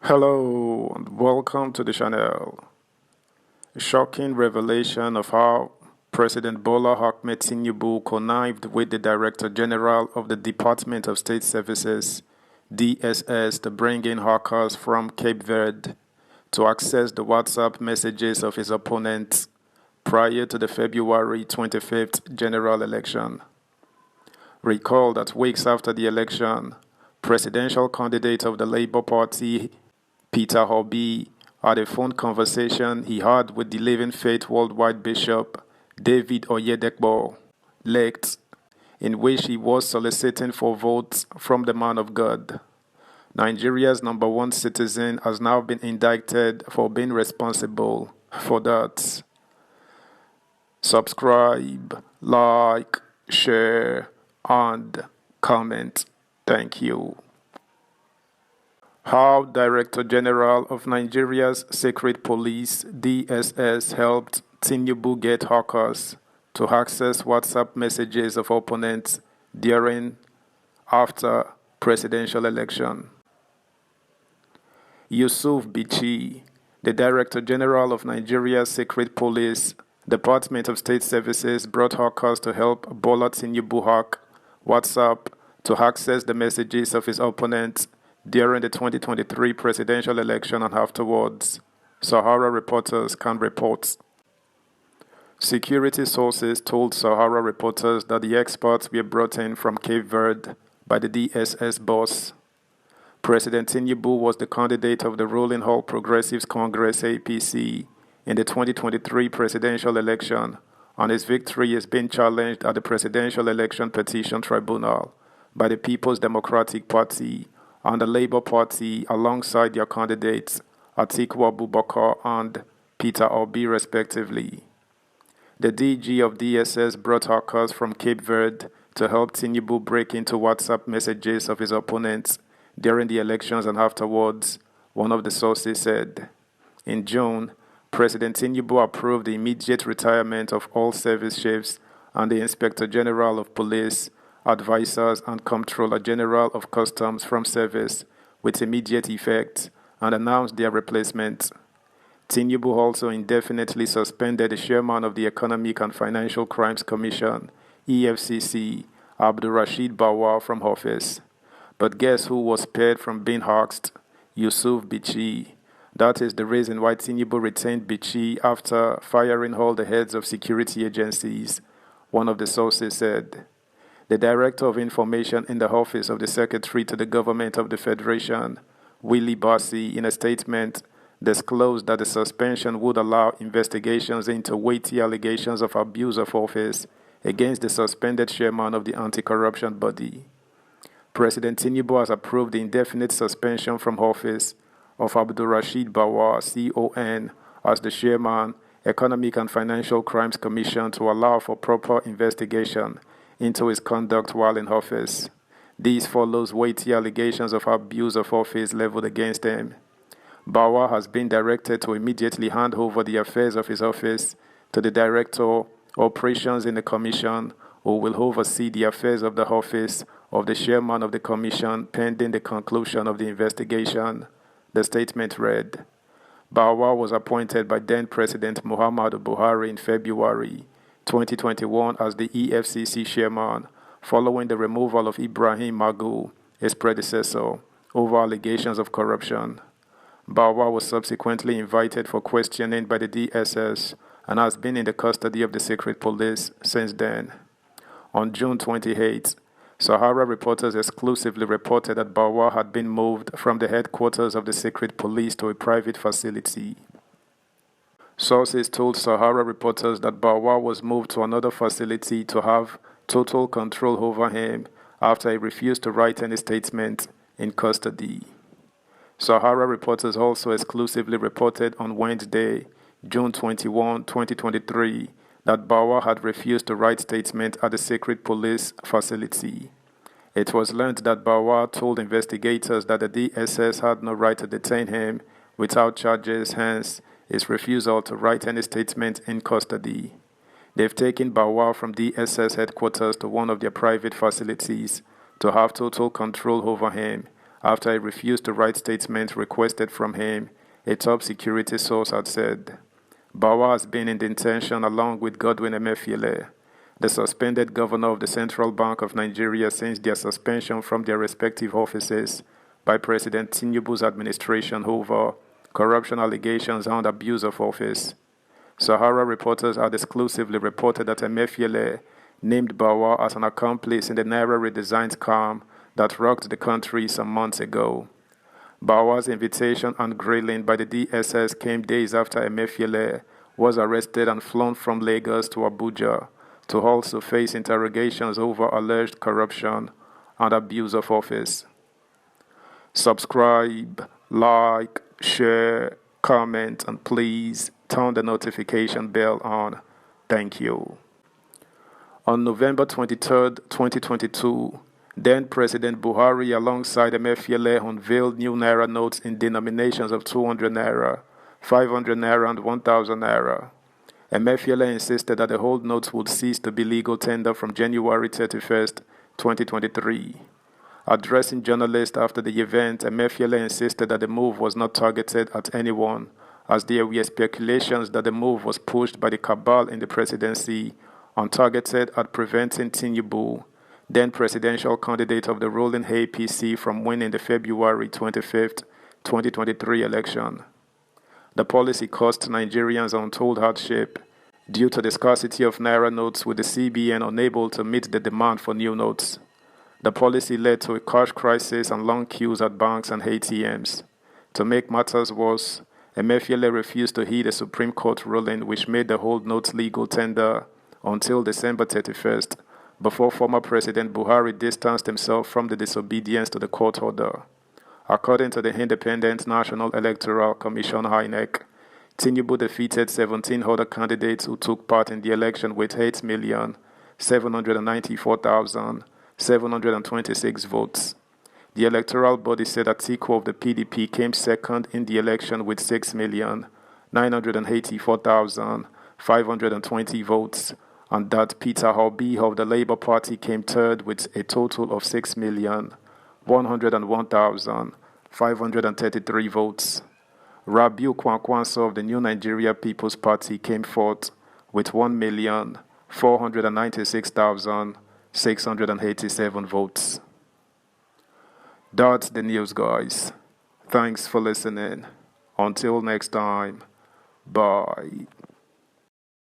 Hello and welcome to the channel. A shocking revelation of how President Bola Ahmed Tinubu connived with the Director General of the Department of State Services, DSS, to bring in hackers from Cape Verde to access the WhatsApp messages of his opponents prior to the February 25th general election. Recall that weeks after the election, presidential candidate of the Labour Party, Peter Obi, had a phone conversation he had with the Living Faith Worldwide Bishop David Oyedepo, Lect, in which he was soliciting for votes from the man of God. Nigeria's number one citizen has now been indicted for being responsible for that. Subscribe, like, share, and comment. Thank you. How Director General of Nigeria's Secret Police DSS helped Tinubu get hackers to access WhatsApp messages of opponents after presidential election. Yusuf Bichi, the Director General of Nigeria's Secret Police Department of State Services, brought hackers to help Bola Tinubu hack WhatsApp to access the messages of his opponents during the 2023 presidential election and afterwards, Sahara reporters can report. Security sources told Sahara reporters that the experts were brought in from Cape Verde by the DSS boss. President Tinubu was the candidate of the ruling All Progressives Congress APC in the 2023 presidential election, and his victory is being challenged at the Presidential Election Petition Tribunal by the People's Democratic Party and the Labour Party alongside their candidates Atiku Abubakar and Peter Obi respectively. The DG of DSS brought hackers from Cape Verde to help Tinubu break into WhatsApp messages of his opponents during the elections and afterwards, one of the sources said. In June, President Tinubu approved the immediate retirement of all service chiefs and the Inspector General of Police, advisors and Comptroller General of Customs from service with immediate effect and announced their replacement. Tinubu also indefinitely suspended the chairman of the Economic and Financial Crimes Commission, EFCC, Abdulrasheed Bawar, from office. But guess who was spared from being axed? Yusuf Bichi. That is the reason why Tinubu retained Bichi after firing all the heads of security agencies, one of the sources said. The Director of Information in the Office of the Secretary to the Government of the Federation, Willie Bassi, in a statement, disclosed that the suspension would allow investigations into weighty allegations of abuse of office against the suspended chairman of the anti-corruption body. President Tinubu has approved the indefinite suspension from office of Abdulrasheed Bawar, CON, as the chairman, Economic and Financial Crimes Commission, to allow for proper investigation into his conduct while in office. This follows weighty allegations of abuse of office leveled against him. Bawar has been directed to immediately hand over the affairs of his office to the Director, Operations in the Commission, who will oversee the affairs of the office of the chairman of the Commission pending the conclusion of the investigation, the statement read. Bawar was appointed by then-President Muhammadu Buhari in February 2021 as the EFCC chairman, following the removal of Ibrahim Magu, his predecessor, over allegations of corruption. Bawar was subsequently invited for questioning by the DSS and has been in the custody of the Secret Police since then. On June 28, Sahara reporters exclusively reported that Bawar had been moved from the headquarters of the Secret Police to a private facility. Sources told Sahara reporters that Bawar was moved to another facility to have total control over him after he refused to write any statement in custody. Sahara reporters also exclusively reported on Wednesday, June 21, 2023, that Bawar had refused to write statement at the Secret Police facility. It was learned that Bawar told investigators that the DSS had no right to detain him without charges, hence his refusal to write any statement in custody. They've taken Bawar from DSS headquarters to one of their private facilities to have total control over him after he refused to write statements requested from him, a top security source had said. Bawa has been in detention along with Godwin Emefiele, the suspended governor of the Central Bank of Nigeria, since their suspension from their respective offices by President Tinubu's administration over corruption allegations and abuse of office. Sahara reporters had exclusively reported that Emefiele named Bawa as an accomplice in the Naira redesign scam that rocked the country some months ago. Bawa's invitation and grilling by the DSS came days after Emefiele was arrested and flown from Lagos to Abuja to also face interrogations over alleged corruption and abuse of office. Subscribe, like, share, comment, and please turn the notification bell on. Thank you. On November 23, 2022, then President Buhari alongside Emefiele unveiled new Naira notes in denominations of 200 Naira, 500 Naira and 1,000 Naira. Emefiele insisted that the old notes would cease to be legal tender from January 31, 2023. Addressing journalists after the event, Emefiele insisted that the move was not targeted at anyone, as there were speculations that the move was pushed by the cabal in the presidency and targeted at preventing Tinubu, then presidential candidate of the ruling APC, from winning the February 25, 2023 election. The policy cost Nigerians untold hardship due to the scarcity of Naira notes, with the CBN unable to meet the demand for new notes. The policy led to a cash crisis and long queues at banks and ATMs. To make matters worse, Emefiele refused to heed a Supreme Court ruling which made the old notes legal tender until December 31st, before former President Buhari distanced himself from the disobedience to the court order. According to the Independent National Electoral Commission (INEC), Tinubu defeated 17 other candidates who took part in the election with 8,794,726 votes. The electoral body said Atiku of the PDP came second in the election with 6,984,520 votes, and that Peter Obi of the Labour Party came third with a total of 6,101,533 votes. Rabiu Kwankwaso of the New Nigeria People's Party came fourth with 1,496,687 votes. That's the news, guys. Thanks for listening. Until next time, bye.